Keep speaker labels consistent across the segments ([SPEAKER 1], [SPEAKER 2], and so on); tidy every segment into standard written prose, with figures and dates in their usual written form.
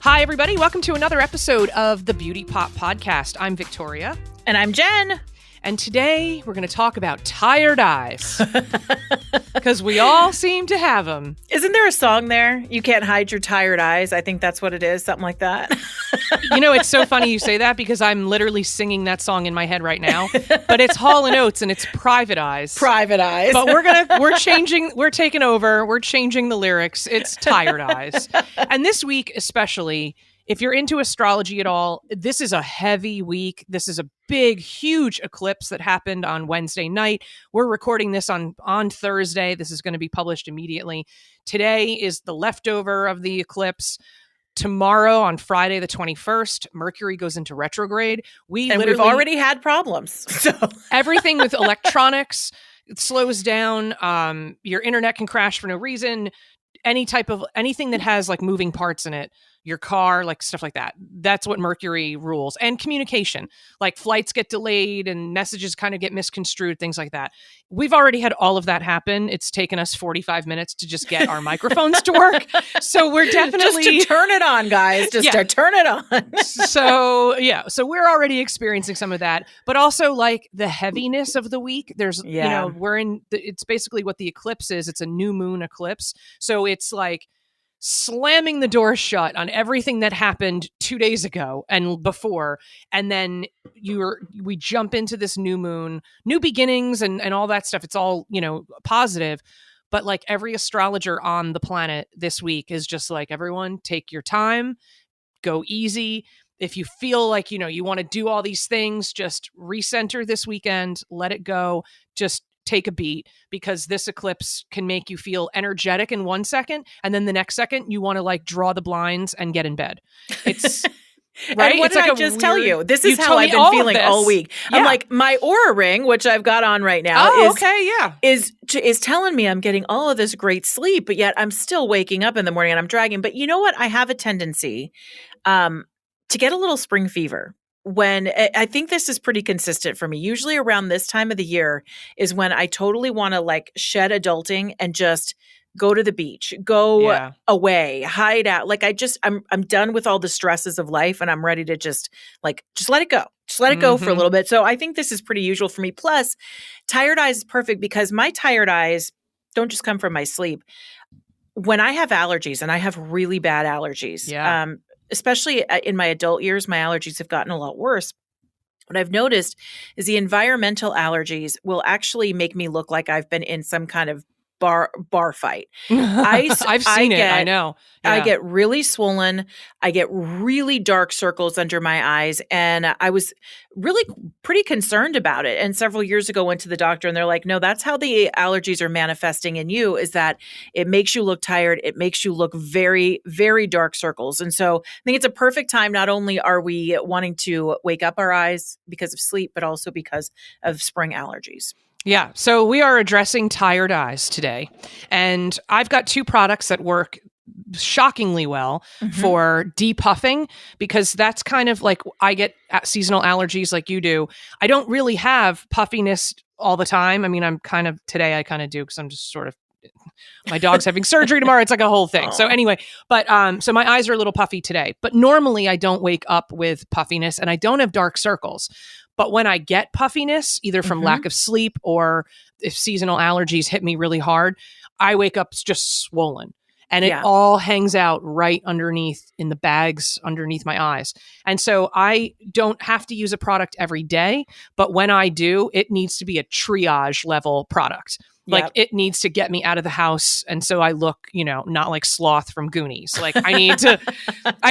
[SPEAKER 1] Hi, everybody. Welcome to another episode of the Beauty Pop Podcast. I'm Victoria.
[SPEAKER 2] And I'm Jen.
[SPEAKER 1] And today we're going to talk about tired eyes. Because we all seem to have them.
[SPEAKER 2] Isn't there a song there? You can't hide your tired eyes. I think that's what it is. Something like that.
[SPEAKER 1] You know, it's so funny you say that because I'm literally singing that song in my head right now. But it's Hall & Oates and it's Private Eyes.
[SPEAKER 2] Private Eyes.
[SPEAKER 1] But we're taking over. We're changing the lyrics. It's Tired Eyes. And this week especially, if you're into astrology at all, this is a heavy week. This is a big, huge eclipse that happened on Wednesday night. We're recording this on Thursday. This is going to be published immediately. Today is the leftover of the eclipse. Tomorrow, on Friday the 21st, Mercury goes into retrograde. We've
[SPEAKER 2] already had problems. So
[SPEAKER 1] everything with electronics, it slows down. Your internet can crash for no reason. Anything that has like moving parts in it, your car, like stuff like that. That's what Mercury rules. And communication, like flights get delayed and messages kind of get misconstrued, things like that. We've already had all of that happen. It's taken us 45 minutes to just get our microphones to work. So we're definitely...
[SPEAKER 2] Just to turn it on, guys. To turn it on.
[SPEAKER 1] So we're already experiencing some of that. But also like the heaviness of the week. There's, it's basically what the eclipse is. It's a new moon eclipse. So it's like slamming the door shut on everything that happened 2 days ago and before. And then we jump into this new moon, new beginnings and all that stuff. It's all, positive. But like every astrologer on the planet this week is just like, everyone take your time, go easy. If you feel like, you want to do all these things, just recenter this weekend, let it go. Just take a beat, because this eclipse can make you feel energetic in 1 second. And then the next second you want to like draw the blinds and get in bed. It's right.
[SPEAKER 2] And what
[SPEAKER 1] it's
[SPEAKER 2] did
[SPEAKER 1] like
[SPEAKER 2] I just tell you? This is how I've been feeling all week. Yeah. I'm like, my Aura ring, which I've got on right now, is telling me I'm getting all of this great sleep, but yet I'm still waking up in the morning and I'm dragging. But you know what? I have a tendency to get a little spring fever. When I think this is pretty consistent for me, usually around this time of the year is when I totally want to like shed adulting and just go to the beach, go away, hide out. Like I'm done with all the stresses of life and I'm ready to just let it go. Just let it go for a little bit. So I think this is pretty usual for me. Plus, tired eyes is perfect because my tired eyes don't just come from my sleep. When I have allergies, and I have really bad allergies, especially in my adult years, my allergies have gotten a lot worse. What I've noticed is the environmental allergies will actually make me look like I've been in some kind of bar fight.
[SPEAKER 1] I've seen it. I know. Yeah.
[SPEAKER 2] I get really swollen. I get really dark circles under my eyes. And I was really pretty concerned about it. And several years ago went to the doctor and they're like, no, that's how the allergies are manifesting in you, is that it makes you look tired. It makes you look very, very dark circles. And so I think it's a perfect time. Not only are we wanting to wake up our eyes because of sleep, but also because of spring allergies.
[SPEAKER 1] Yeah. So we are addressing tired eyes today. And I've got two products that work shockingly well for depuffing, because that's kind of like, I get seasonal allergies like you do. I don't really have puffiness all the time. I mean, today I kind of do, because I'm just sort of, my dog's having surgery tomorrow. It's like a whole thing. So anyway, but so my eyes are a little puffy today, but normally I don't wake up with puffiness and I don't have dark circles. But when I get puffiness, either from lack of sleep or if seasonal allergies hit me really hard, I wake up just swollen. And it all hangs out right underneath in the bags underneath my eyes. And so I don't have to use a product every day. But when I do, it needs to be a triage level product. Like it needs to get me out of the house. And so I look, not like Sloth from Goonies. Like I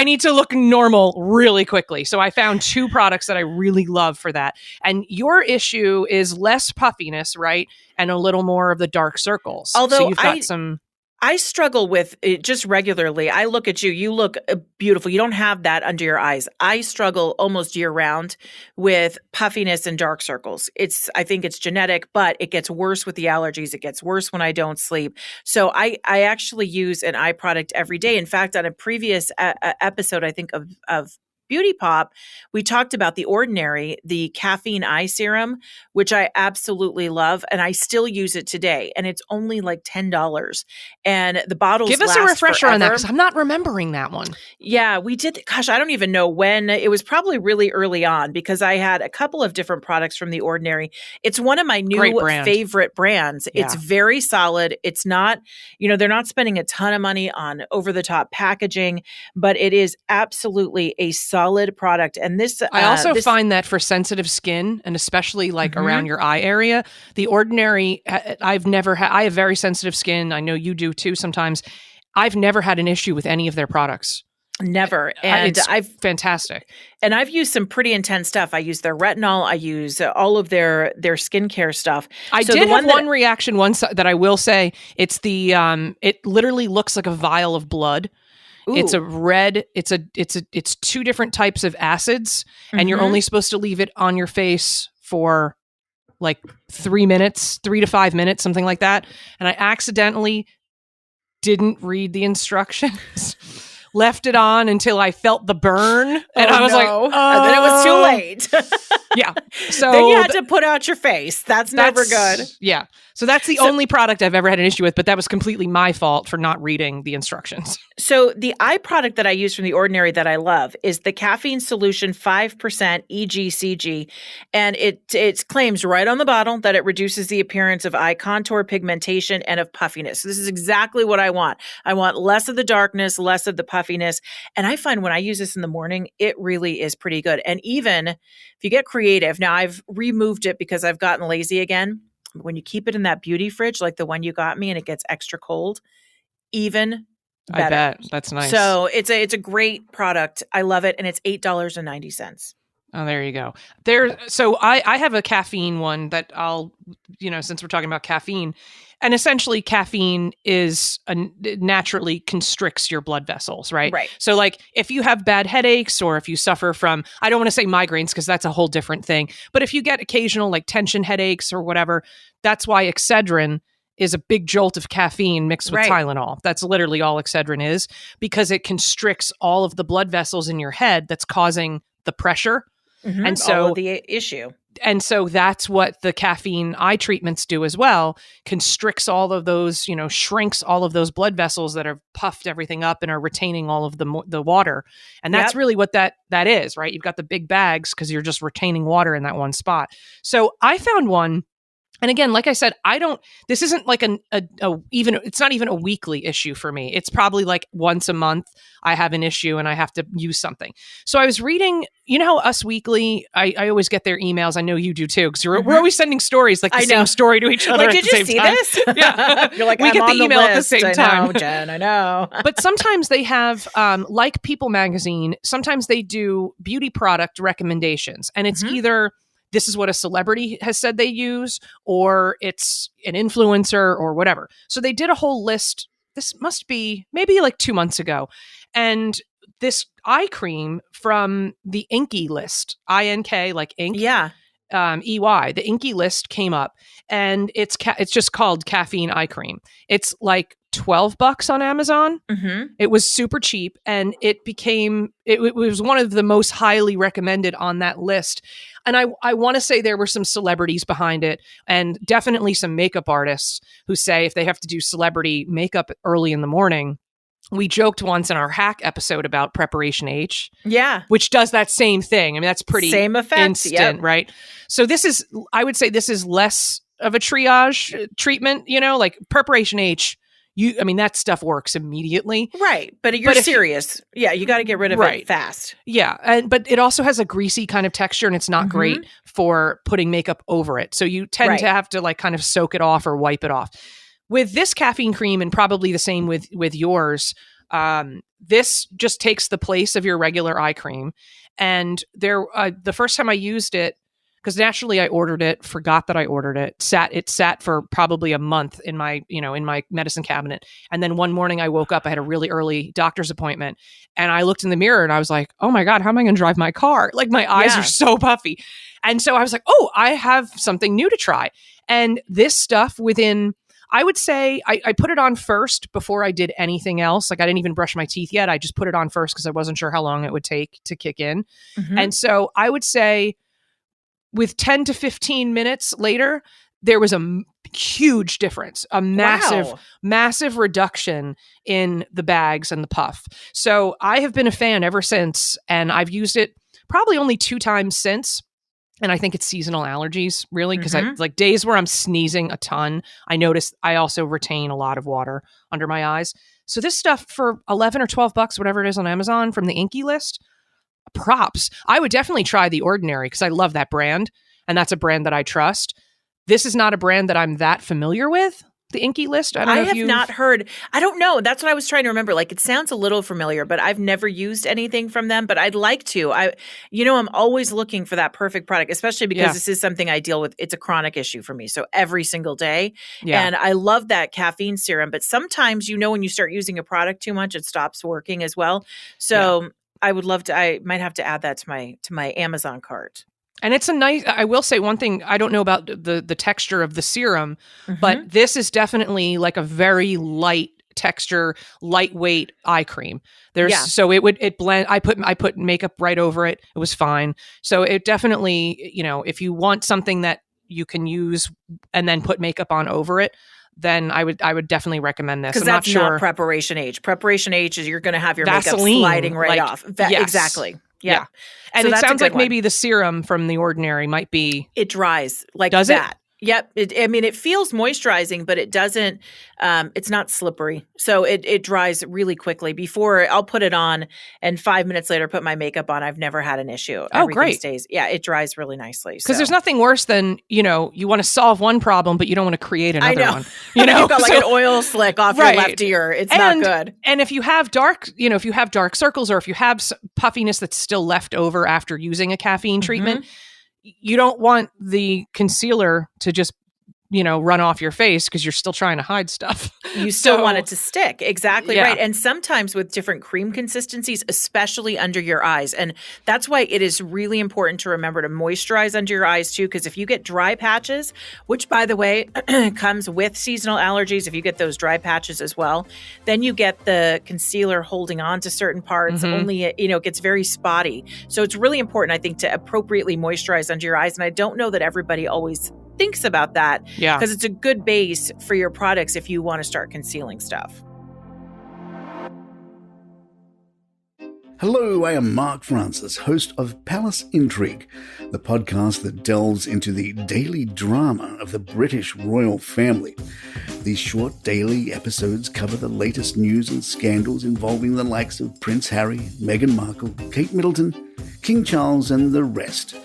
[SPEAKER 1] need to look normal really quickly. So I found two products that I really love for that. And your issue is less puffiness, right? And a little more of the dark circles.
[SPEAKER 2] Although
[SPEAKER 1] so you've got some...
[SPEAKER 2] I struggle with it just regularly. I look at you, you look beautiful. You don't have that under your eyes. I struggle almost year round with puffiness and dark circles. I think it's genetic, but it gets worse with the allergies. It gets worse when I don't sleep. So I actually use an eye product every day. In fact, on a previous episode, I think of Beauty Pop, we talked about The Ordinary, the caffeine eye serum, which I absolutely love. And I still use it today. And it's only like $10. And the bottles
[SPEAKER 1] Give us a refresher on that, because I'm not remembering that one.
[SPEAKER 2] Yeah, we did. Gosh, I don't even know when. It was probably really early on, because I had a couple of different products from The Ordinary. It's one of my new favorite brands. Yeah. It's very solid. It's not, they're not spending a ton of money on over-the-top packaging, but it is absolutely a solid product. And this,
[SPEAKER 1] I also find that for sensitive skin, and especially like around your eye area, The Ordinary, I have very sensitive skin. I know you do too sometimes. I've never had an issue with any of their products.
[SPEAKER 2] Never. And
[SPEAKER 1] it's fantastic.
[SPEAKER 2] And I've used some pretty intense stuff. I use their retinol. I use all of their skincare stuff.
[SPEAKER 1] I did have one reaction once that I will say. It's it literally looks like a vial of blood. Ooh. It's a red, it's two different types of acids, and you're only supposed to leave it on your face for like 3 to 5 minutes, something like that. And I accidentally didn't read the instructions. Left it on until I felt the burn, and I was like, "Oh!"
[SPEAKER 2] And then it was too late.
[SPEAKER 1] Yeah, so
[SPEAKER 2] then you had to put out your face. That's never good.
[SPEAKER 1] Yeah, so that's the only product I've ever had an issue with, but that was completely my fault for not reading the instructions.
[SPEAKER 2] So the eye product that I use from The Ordinary that I love is the Caffeine Solution 5% EGCG, and it claims right on the bottle that it reduces the appearance of eye contour, pigmentation, and of puffiness. So this is exactly what I want. I want less of the darkness, less of the puffiness, and I find when I use this in the morning, it really is pretty good. And even if you get creative, now I've removed it because I've gotten lazy again. When you keep it in that beauty fridge, like the one you got me, and it gets extra cold, even better.
[SPEAKER 1] I bet. That's nice.
[SPEAKER 2] So it's a great product. I love it. And it's $8.90.
[SPEAKER 1] Oh, there you go. So I have a caffeine one that I'll, since we're talking about caffeine, and essentially caffeine naturally constricts your blood vessels, right?
[SPEAKER 2] Right.
[SPEAKER 1] So like if you have bad headaches, or if you suffer from, I don't want to say migraines because that's a whole different thing, but if you get occasional like tension headaches or whatever, that's why Excedrin is a big jolt of caffeine mixed with Tylenol. That's literally all Excedrin is, because it constricts all of the blood vessels in your head that's causing the pressure.
[SPEAKER 2] Mm-hmm. And so the issue.
[SPEAKER 1] And so that's what the caffeine eye treatments do as well. Constricts all of those, shrinks all of those blood vessels that have puffed everything up and are retaining all of the water. And that's really what that is, right? You've got the big bags because you're just retaining water in that one spot. So I found one. And again, like I said, this isn't like it's not even a weekly issue for me. It's probably like once a month I have an issue and I have to use something. So I was reading, how Us Weekly, I always get their emails. I know you do too, because we're always sending stories, like the same story to each other at the same time.
[SPEAKER 2] Did you see this?
[SPEAKER 1] Yeah.
[SPEAKER 2] You're like,
[SPEAKER 1] we get the email at the same time.
[SPEAKER 2] I know, Jen, I know.
[SPEAKER 1] But sometimes they have, like People Magazine, sometimes they do beauty product recommendations. And it's either this is what a celebrity has said they use, or it's an influencer or whatever. So they did a whole list. This must be maybe like 2 months ago. And this eye cream from the Inky list, INK, like ink.
[SPEAKER 2] Yeah.
[SPEAKER 1] EY, the Inky list came up, and it's just called caffeine eye cream. It's like $12 on Amazon. Mm-hmm. It was super cheap, and it was one of the most highly recommended on that list. And I want to say there were some celebrities behind it, and definitely some makeup artists who say if they have to do celebrity makeup early in the morning. We joked once in our hack episode about Preparation H.
[SPEAKER 2] Yeah.
[SPEAKER 1] Which does that same thing. I mean, that's pretty
[SPEAKER 2] same effect,
[SPEAKER 1] instant, right? So I would say this is less of a triage treatment, like Preparation H. That stuff works immediately.
[SPEAKER 2] Right. But you're serious. You got to get rid of it fast.
[SPEAKER 1] Yeah. But it also has a greasy kind of texture, and it's not great for putting makeup over it. So you tend to have to like kind of soak it off or wipe it off. With this caffeine cream, and probably the same with yours, this just takes the place of your regular eye cream. And the first time I used it, because naturally I ordered it, forgot that I ordered it. It sat for probably a month in my medicine cabinet. And then one morning I woke up, I had a really early doctor's appointment, and I looked in the mirror and I was like, oh my God, how am I going to drive my car? Like my eyes are so puffy. And so I was like, oh, I have something new to try. And this stuff I would say I put it on first before I did anything else. Like I didn't even brush my teeth yet. I just put it on first because I wasn't sure how long it would take to kick in. And so I would say with 10 to 15 minutes later, there was a huge difference, a massive reduction in the bags and the puff. So I have been a fan ever since, and I've used it probably only 2 times since. And I think it's seasonal allergies, really, because I like days where I'm sneezing a ton. I notice I also retain a lot of water under my eyes. So this stuff for $11 or $12, whatever it is on Amazon from the Inky list, props. I would definitely try The Ordinary because I love that brand, and that's a brand that I trust. This is not a brand that I'm that familiar with. The Inky list. I have
[SPEAKER 2] not heard. I don't know. That's what I was trying to remember. Like it sounds a little familiar, but I've never used anything from them, but I'd like to. I'm always looking for that perfect product, especially because this is something I deal with. It's a chronic issue for me. So every single day. Yeah. And I love that caffeine serum, but sometimes, when you start using a product too much, it stops working as well. So I would love to, I might have to add that to my Amazon cart.
[SPEAKER 1] And it's I will say one thing, I don't know about the texture of the serum, but this is definitely like a very light texture, lightweight eye cream. So it blend. I put makeup right over it. It was fine. So it definitely, if you want something that you can use and then put makeup on over it, then I would definitely recommend this.
[SPEAKER 2] Because that's not Preparation H. Preparation H is you're going to have your Vaseline, makeup sliding right off.
[SPEAKER 1] Yes.
[SPEAKER 2] Exactly. Yeah.
[SPEAKER 1] And so it sounds like maybe the serum from The Ordinary might be...
[SPEAKER 2] It dries like
[SPEAKER 1] Does
[SPEAKER 2] that.
[SPEAKER 1] It?
[SPEAKER 2] Yep. It feels moisturizing, but it doesn't, it's not slippery. So it dries really quickly. Before I'll put it on and 5 minutes later put my makeup on. I've never had an issue. Everything
[SPEAKER 1] great.
[SPEAKER 2] Stays. Yeah, it dries really nicely.
[SPEAKER 1] Because there's nothing worse than, you want to solve one problem, but you don't want to create another one.
[SPEAKER 2] You've got like an oil slick off your left ear. It's not good.
[SPEAKER 1] And if you have dark circles, or if you have puffiness that's still left over after using a caffeine treatment, you don't want the concealer to just, run off your face because you're still trying to hide stuff.
[SPEAKER 2] You still want it to stick. Exactly right. And sometimes with different cream consistencies, especially under your eyes. And that's why it is really important to remember to moisturize under your eyes too, because if you get dry patches, which by the way, comes with seasonal allergies, if you get those dry patches as well, then you get the concealer holding on to certain parts. Only, it gets very spotty. So it's really important, I think, to appropriately moisturize under your eyes. And I don't know that everybody always thinks about that because it's a good base for your products if you want to start concealing stuff.
[SPEAKER 3] Hello, I am Mark Francis, host of Palace Intrigue, the podcast that delves into the daily drama of the British royal family. These short daily episodes cover the latest news and scandals involving the likes of Prince Harry, Meghan Markle, Kate Middleton, King Charles, and the rest.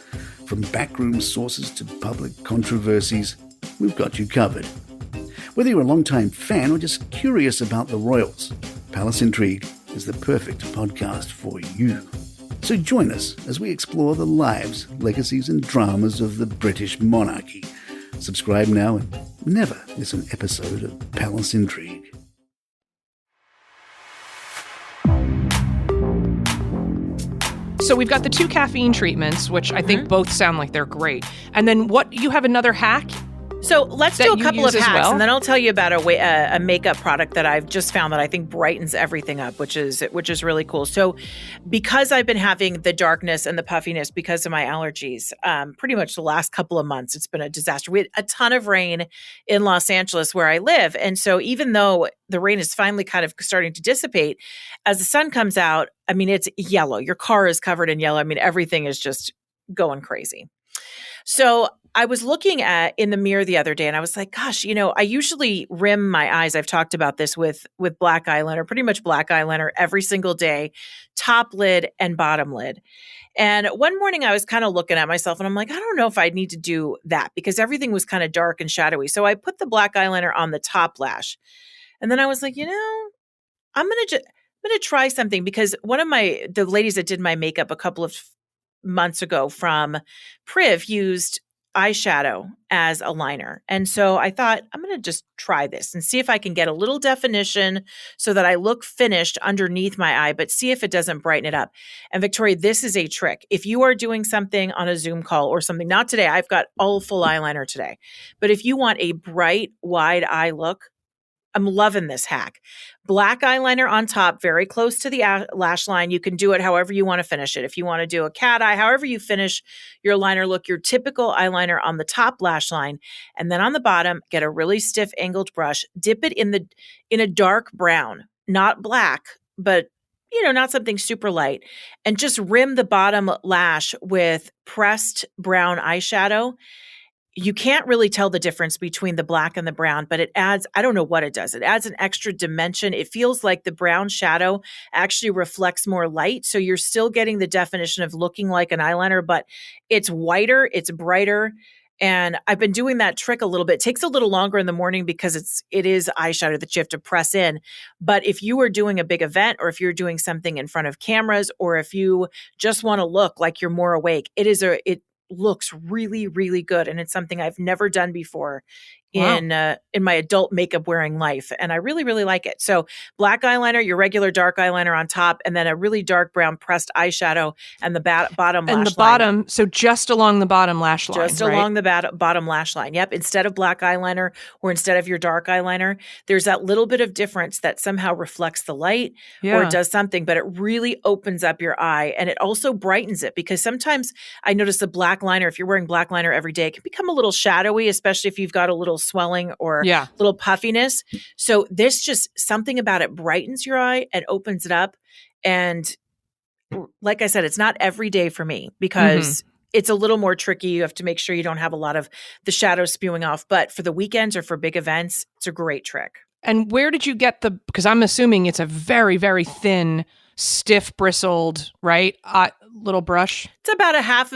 [SPEAKER 3] From backroom sources to public controversies, we've got you covered. Whether you're a long-time fan or just curious about the royals, Palace Intrigue is the perfect podcast for you. So join us as we explore the lives, legacies, and dramas of the British monarchy. Subscribe now and never miss an episode of Palace Intrigue.
[SPEAKER 1] So we've got the 2 caffeine treatments, which I think both sound like they're great. And then you have another hack?
[SPEAKER 2] So let's do a couple of hacks, and then I'll tell you about a makeup product that I've just found that I think brightens everything up, which is really cool. So because I've been having the darkness and the puffiness because of my allergies, pretty much the last couple of months, it's been a disaster. We had a ton of rain in Los Angeles where I live. And so even though the rain is finally kind of starting to dissipate, as the sun comes out, it's yellow. Your car is covered in yellow. Everything is just going crazy. So I was looking in the mirror the other day and I was like, gosh, I usually rim my eyes. I've talked about this with black eyeliner, pretty much black eyeliner every single day, top lid and bottom lid. And one morning I was kind of looking at myself and I'm like, I don't know if I need to do that because everything was kind of dark and shadowy. So I put the black eyeliner on the top lash. And then I was like, I'm going to try something because one of the ladies that did my makeup a couple of months ago from Priv used eyeshadow as a liner. And so I thought, I'm going to just try this and see if I can get a little definition so that I look finished underneath my eye, but see if it doesn't brighten it up. And Victoria, this is a trick. If you are doing something on a Zoom call or something, not today, I've got all full eyeliner today, but if you want a bright, wide eye look, I'm loving this hack. Black eyeliner on top, very close to the lash line. You can do it however you want to finish it. If you want to do a cat eye, however you finish your liner look, your typical eyeliner on the top lash line. And then on the bottom, get a really stiff angled brush, dip it in a dark brown, not black, but not something super light, and just rim the bottom lash with pressed brown eyeshadow. You can't really tell the difference between the black and the brown, but it adds, I don't know what it does. It adds an extra dimension. It feels like the brown shadow actually reflects more light. So you're still getting the definition of looking like an eyeliner, but it's whiter, it's brighter. And I've been doing that trick a little bit. It takes a little longer in the morning because it is eyeshadow that you have to press in. But if you are doing a big event, or if you're doing something in front of cameras, or if you just want to look like you're more awake, it looks really, really good. And it's something I've never done before in my adult makeup wearing life. And I really, really like it. So black eyeliner, your regular dark eyeliner on top, and then a really dark brown pressed eyeshadow and the bottom lash line.
[SPEAKER 1] And the bottom, so just along the bottom lash line,
[SPEAKER 2] Just along the bottom lash line. Yep. Instead of black eyeliner or instead of your dark eyeliner, there's that little bit of difference that somehow reflects the light or does something, but it really opens up your eye. And it also brightens it, because sometimes I notice the black liner, if you're wearing black liner every day, it can become a little shadowy, especially if you've got a little swelling or little puffiness. So this just, something about it brightens your eye and opens it up. And like I said, it's not every day for me because it's a little more tricky. You have to make sure you don't have a lot of the shadows spewing off. But for the weekends or for big events, it's a great trick.
[SPEAKER 1] And where did you get because I'm assuming it's a very, very thin, stiff bristled, right? Little brush.
[SPEAKER 2] It's about a half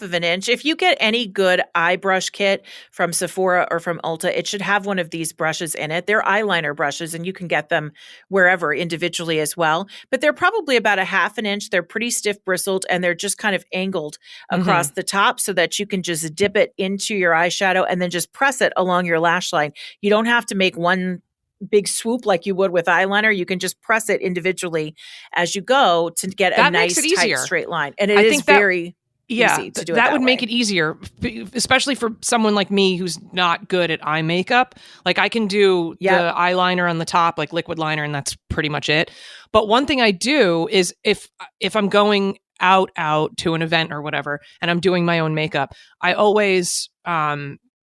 [SPEAKER 2] of an inch. If you get any good eye brush kit from Sephora or from Ulta, it should have one of these brushes in it. They're eyeliner brushes, and you can get them wherever individually as well. But they're probably about a half an inch. They're pretty stiff bristled, and they're just kind of angled across the top so that you can just dip it into your eyeshadow and then just press it along your lash line. You don't have to make one big swoop like you would with eyeliner. You can just press it individually as you go to get a nice tight straight line. And I think very easy to do it that would
[SPEAKER 1] make it easier, especially for someone like me who's not good at eye makeup. Like I can do the eyeliner on the top, like liquid liner, and that's pretty much it. But one thing I do is if I'm going out to an event or whatever, and I'm doing my own makeup, I always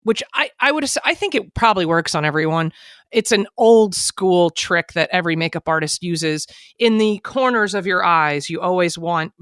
[SPEAKER 1] which I think it probably works on everyone. It's an old school trick that every makeup artist uses. In the corners of your eyes, you always want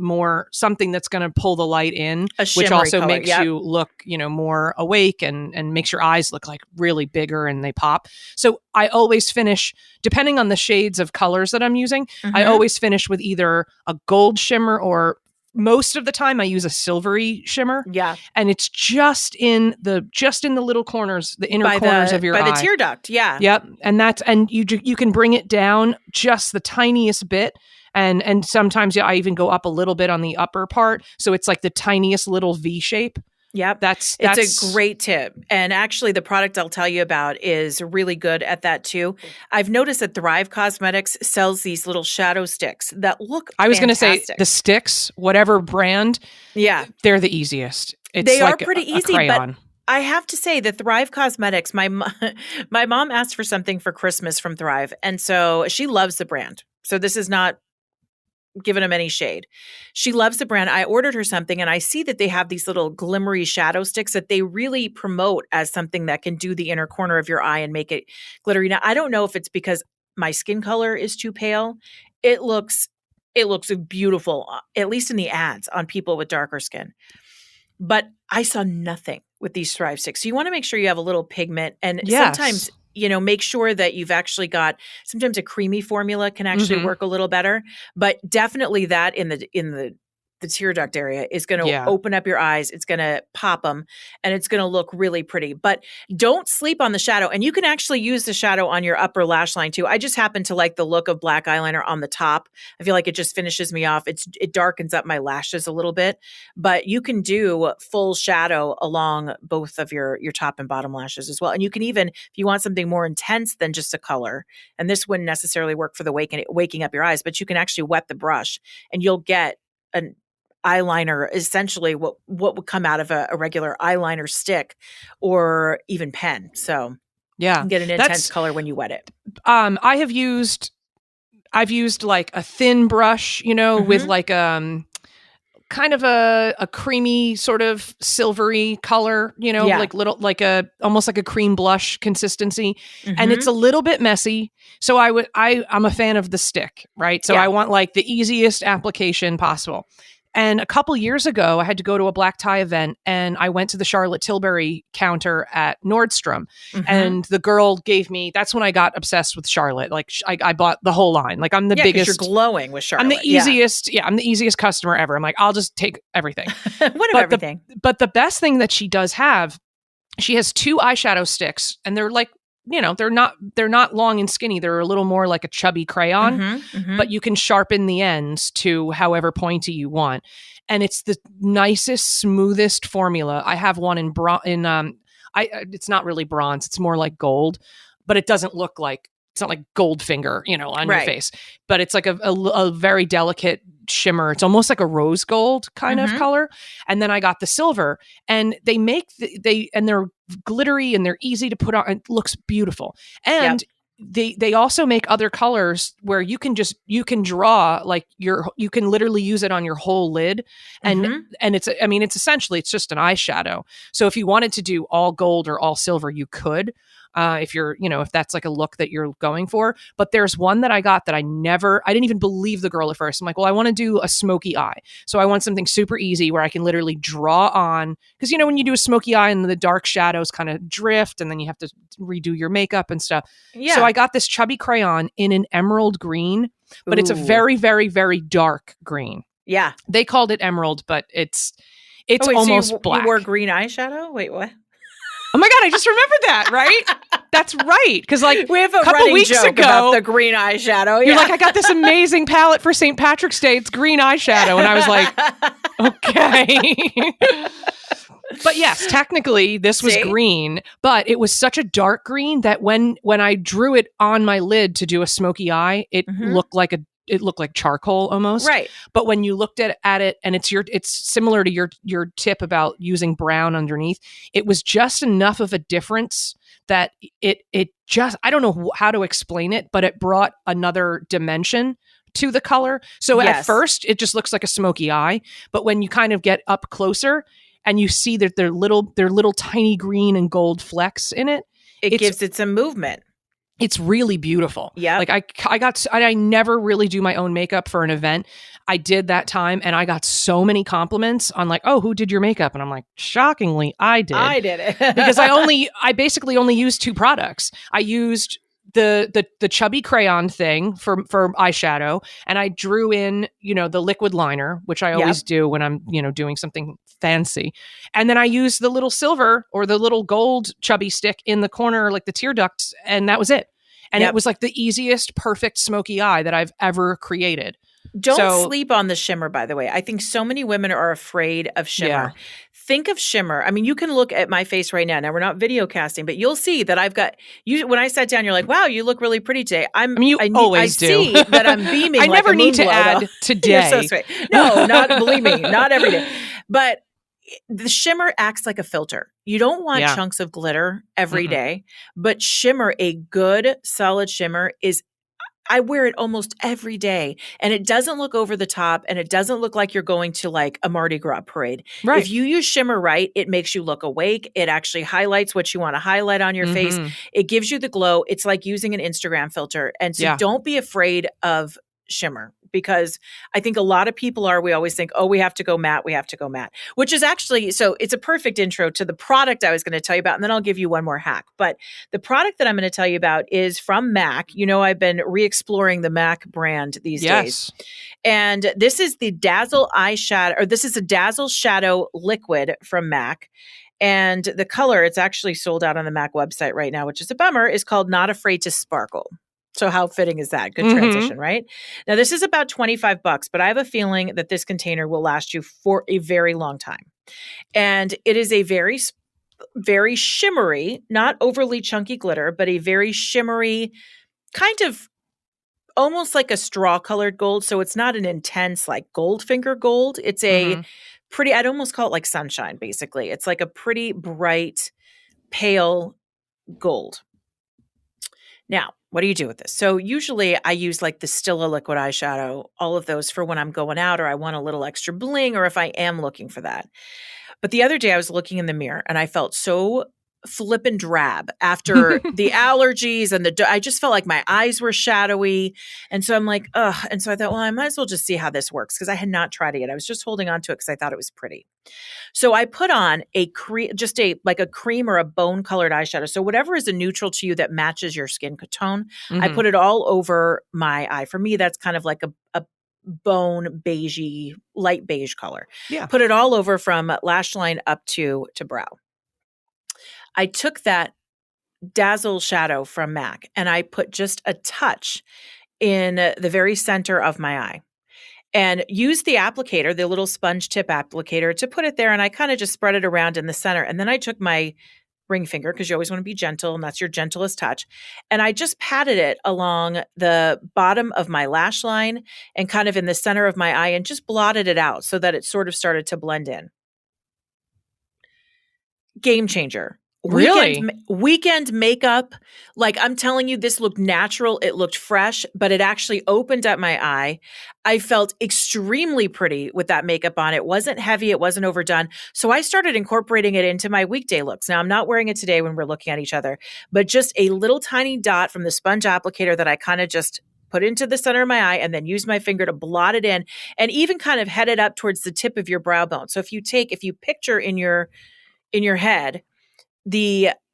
[SPEAKER 1] something that's going to pull the light in, which also color, makes you look, more awake and makes your eyes look like really bigger and they pop. So I always finish, depending on the shades of colors that I'm using, I always finish with either a gold shimmer, or most of the time I use a silvery shimmer. Yeah. And it's just in the little corners, the inner corners of your eye.
[SPEAKER 2] By the tear duct. Yeah.
[SPEAKER 1] Yep. And you can bring it down just the tiniest bit. And sometimes I even go up a little bit on the upper part. So it's like the tiniest little V shape.
[SPEAKER 2] Yep. It's a great tip. And actually the product I'll tell you about is really good at that too. I've noticed that Thrive Cosmetics sells these little shadow sticks that look
[SPEAKER 1] I was going to say the sticks, whatever brand. Yeah. They're the easiest.
[SPEAKER 2] They are pretty easy, but I have to say the Thrive Cosmetics, my mom asked for something for Christmas from Thrive. And so she loves the brand. So this is not giving them any shade. She loves the brand. I ordered her something and I see that they have these little glimmery shadow sticks that they really promote as something that can do the inner corner of your eye and make it glittery. Now, I don't know if it's because my skin color is too pale. It looks beautiful, at least in the ads on people with darker skin. But I saw nothing with these Thrive sticks. So you want to make sure you have a little pigment, and sometimes make sure that you've actually got, sometimes a creamy formula can actually work a little better, but definitely that in the the tear duct area is going to open up your eyes. It's going to pop them, and it's going to look really pretty. But don't sleep on the shadow. And you can actually use the shadow on your upper lash line too. I just happen to like the look of black eyeliner on the top. I feel like it just finishes me off. It darkens up my lashes a little bit, but you can do full shadow along both of your top and bottom lashes as well. And you can even, if you want something more intense than just a color, and this wouldn't necessarily work for the waking up your eyes, but you can actually wet the brush and you'll get an eyeliner, essentially what would come out of a regular eyeliner stick or even pen. So you can get an intense color when you wet it.
[SPEAKER 1] I've used like a thin brush, with like kind of a creamy sort of silvery color, like little, like almost like a cream blush consistency. And it's a little bit messy. So I'm a fan of the stick, right? So I want like the easiest application possible. And a couple years ago, I had to go to a black tie event, and I went to the Charlotte Tilbury counter at Nordstrom, and the girl gave me, that's when I got obsessed with Charlotte. Like I bought the whole line. Like I'm the biggest.
[SPEAKER 2] You're glowing with Charlotte.
[SPEAKER 1] I'm the easiest. I'm the easiest customer ever. I'm like, I'll just take everything.
[SPEAKER 2] Everything.
[SPEAKER 1] But the best thing that she does have, she has 2 eyeshadow sticks, and they're like, they're not long and skinny. They're a little more like a chubby crayon, but you can sharpen the ends to however pointy you want. And it's the nicest, smoothest formula. I have one in it's not really bronze. It's more like gold, but it doesn't look like, it's not like Goldfinger, on your face, but it's like a very delicate shimmer. It's almost like a rose gold kind of color. And then I got the silver, and they make and they're glittery and they're easy to put on. It looks beautiful. And they also make other colors where you can draw like you can literally use it on your whole lid. And it's essentially, it's just an eyeshadow. So if you wanted to do all gold or all silver, you could. If you're, if that's like a look that you're going for. But there's one that I got that I didn't even believe the girl at first. I'm like, well, I want to do a smoky eye. So I want something super easy where I can literally draw on, because when you do a smoky eye and the dark shadows kind of drift and then you have to redo your makeup and stuff. Yeah. So I got this chubby crayon in an emerald green, but it's a very, very, very dark green. Yeah. They called it emerald, but it's almost black.
[SPEAKER 2] You wore green eyeshadow? Wait, what?
[SPEAKER 1] Oh my God, I just remembered that, right? That's right. Because like
[SPEAKER 2] we have a couple weeks ago about the green eyeshadow.
[SPEAKER 1] You're like, I got this amazing palette for St. Patrick's Day. It's green eyeshadow. And I was like, okay. But yes, technically this was green, but it was such a dark green that when I drew it on my lid to do a smoky eye, it looked like charcoal almost. Right. But when you looked at it, and it's similar to your tip about using brown underneath, it was just enough of a difference that it just, I don't know how to explain it, but it brought another dimension to the color. So at first it just looks like a smoky eye, but when you kind of get up closer and you see that they're little tiny green and gold flecks in it,
[SPEAKER 2] it gives it some movement.
[SPEAKER 1] It's really beautiful. Yeah. Like I never really do my own makeup for an event. I did that time, and I got so many compliments on like, oh, who did your makeup? And I'm like, shockingly, I did.
[SPEAKER 2] I did it.
[SPEAKER 1] Because I basically only used 2 products. I used the chubby crayon thing for eyeshadow, and I drew in, the liquid liner, which I always do when I'm, doing something fancy. And then I used the little silver or the little gold chubby stick in the corner, like the tear ducts, and that was it. And it was like the easiest, perfect smoky eye that I've ever created.
[SPEAKER 2] Don't sleep on the shimmer, by the way. I think so many women are afraid of shimmer. Yeah. Think of shimmer. I mean, you can look at my face right now. Now, we're not video casting, but you'll see that I've got you. When I sat down, you're like, wow, you look really pretty today. I
[SPEAKER 1] always do.
[SPEAKER 2] See that I'm beaming.
[SPEAKER 1] I
[SPEAKER 2] like
[SPEAKER 1] never
[SPEAKER 2] a
[SPEAKER 1] need to
[SPEAKER 2] moon
[SPEAKER 1] add
[SPEAKER 2] glow.
[SPEAKER 1] today.
[SPEAKER 2] You're so sweet. No, believe me, not every day. But the shimmer acts like a filter. You don't want chunks of glitter every day, but shimmer, a good solid shimmer I wear it almost every day, and it doesn't look over the top, and it doesn't look like you're going to like a Mardi Gras parade. Right. If you use shimmer right, it makes you look awake. It actually highlights what you want to highlight on your face. It gives you the glow. It's like using an Instagram filter. And so don't be afraid of shimmer, because I think a lot of people we always think, oh, we have to go matte, which is actually, so it's a perfect intro to the product I was going to tell you about. And then I'll give you one more hack. But the product that I'm going to tell you about is from MAC. I've been re-exploring the MAC brand these days. And this is the Dazzle eyeshadow, or this is a Dazzle Shadow Liquid from MAC. And the color, it's actually sold out on the MAC website right now, which is a bummer, is called Not Afraid to Sparkle. So how fitting is that? Good transition, right? Now, this is about $25, but I have a feeling that this container will last you for a very long time. And it is a very, very shimmery, not overly chunky glitter, but a very shimmery, kind of almost like a straw-colored gold. So it's not an intense like Goldfinger gold. It's a pretty, I'd almost call it like sunshine, basically. It's like a pretty bright, pale gold. Now, what do you do with this? So usually I use like the Stila liquid eyeshadow, all of those for when I'm going out or I want a little extra bling or if I am looking for that. But the other day I was looking in the mirror and I felt so flippin' drab after the allergies and I just felt like my eyes were shadowy. And so I'm like, ugh. And so I thought, well, I might as well just see how this works because I had not tried it yet. I was just holding on to it because I thought it was pretty. So I put on a cream or a bone colored eyeshadow. So whatever is a neutral to you that matches your skin tone, I put it all over my eye. For me, that's kind of like a bone beigey, light beige color.
[SPEAKER 1] Yeah.
[SPEAKER 2] Put it all over from lash line up to brow. I took that Dazzle shadow from MAC and I put just a touch in the very center of my eye and used the applicator, the little sponge tip applicator, to put it there. And I kind of just spread it around in the center. And then I took my ring finger, because you always want to be gentle and that's your gentlest touch. And I just patted it along the bottom of my lash line and kind of in the center of my eye and just blotted it out so that it sort of started to blend in. Game changer.
[SPEAKER 1] Really?
[SPEAKER 2] Weekend makeup. Like I'm telling you, this looked natural. It looked fresh, but it actually opened up my eye. I felt extremely pretty with that makeup on. It wasn't heavy. It wasn't overdone. So I started incorporating it into my weekday looks. Now I'm not wearing it today when we're looking at each other, but just a little tiny dot from the sponge applicator that I kind of just put into the center of my eye and then use my finger to blot it in and even kind of head it up towards the tip of your brow bone. So if you picture in your head,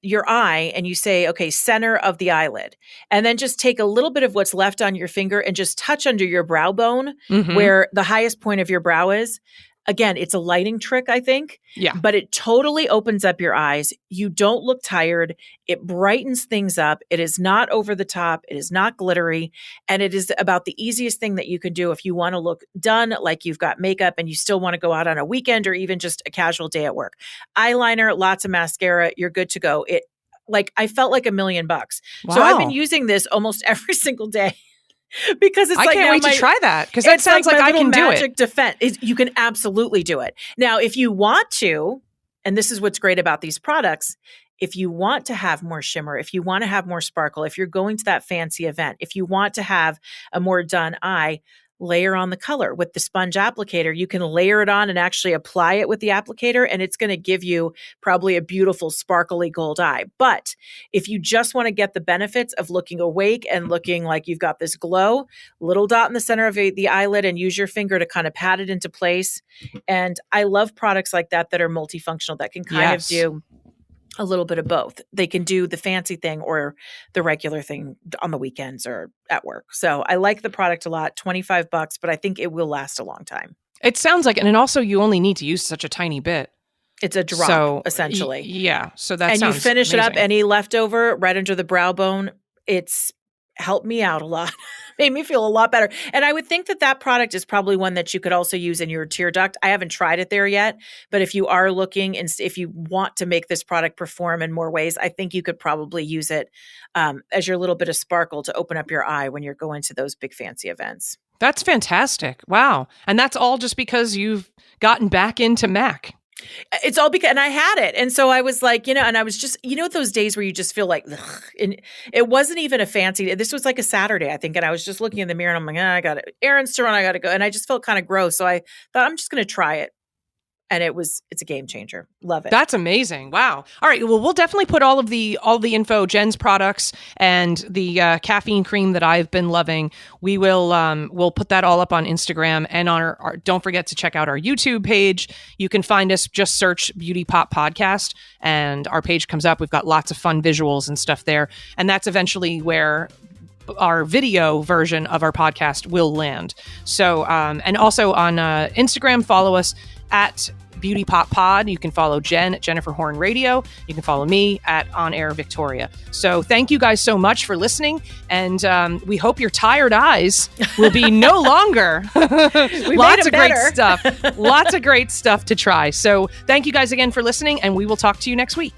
[SPEAKER 2] your eye and you say, okay, center of the eyelid, and then just take a little bit of what's left on your finger and just touch under your brow bone where the highest point of your brow is. Again, it's a lighting trick, I think.
[SPEAKER 1] Yeah.
[SPEAKER 2] But it totally opens up your eyes. You don't look tired. It brightens things up. It is not over the top. It is not glittery. And it is about the easiest thing that you can do if you want to look done, like you've got makeup and you still want to go out on a weekend or even just a casual day at work. Eyeliner, lots of mascara, you're good to go. I felt like $1 million. Wow. So I've been using this almost every single day. Because it's
[SPEAKER 1] I can't wait to try that because that sounds like I can do it.
[SPEAKER 2] Magic defense. You can absolutely do it. Now, if you want to, and this is what's great about these products, if you want to have more shimmer, if you want to have more sparkle, if you're going to that fancy event, if you want to have a more done eye, layer on the color with the sponge applicator. You can layer it on and actually apply it with the applicator, and it's going to give you probably a beautiful sparkly gold eye. But if you just want to get the benefits of looking awake and looking like you've got this glow, little dot in the center of the eyelid and use your finger to kind of pat it into place. And I love products like that are multifunctional, that can kind of do a little bit of both. They can do the fancy thing or the regular thing on the weekends or at work. So I like the product a lot, $25, but I think it will last a long time.
[SPEAKER 1] It sounds like, and also you only need to use such a tiny bit.
[SPEAKER 2] It's a drop, essentially.
[SPEAKER 1] Yeah. So that
[SPEAKER 2] and
[SPEAKER 1] sounds
[SPEAKER 2] you finish
[SPEAKER 1] amazing.
[SPEAKER 2] It up, any leftover right under the brow bone. It's helped me out a lot. Made me feel a lot better. And I would think that product is probably one that you could also use in your tear duct. I haven't tried it there yet, but if you are looking and if you want to make this product perform in more ways, I think you could probably use it as your little bit of sparkle to open up your eye when you're going to those big fancy events.
[SPEAKER 1] That's fantastic. Wow. And that's all just because you've gotten back into MAC.
[SPEAKER 2] It's all because, and I had it. And so I was like, and I was just, those days where you just feel like, ugh, and it wasn't even a fancy, this was like a Saturday, I think. And I was just looking in the mirror and I'm like, I got it. Errands to run, I got to go. And I just felt kind of gross. So I thought I'm just going to try it. And it's a game changer. Love it.
[SPEAKER 1] That's amazing. Wow. All right. Well, we'll definitely put all the info, Jen's products and the caffeine cream that I've been loving. We'll put that all up on Instagram, and on our don't forget to check out our YouTube page. You can find us, just search Beauty Pop Podcast and our page comes up. We've got lots of fun visuals and stuff there. And that's eventually where our video version of our podcast will land. So, and also on Instagram, follow us at Beauty Pop Pod. You can follow Jen at Jennifer Horn Radio. You can follow me at On Air Victoria. So thank you guys so much for listening. And we hope your tired eyes will be no longer. Lots of great stuff. Lots of great stuff to try. So thank you guys again for listening, and we will talk to you next week.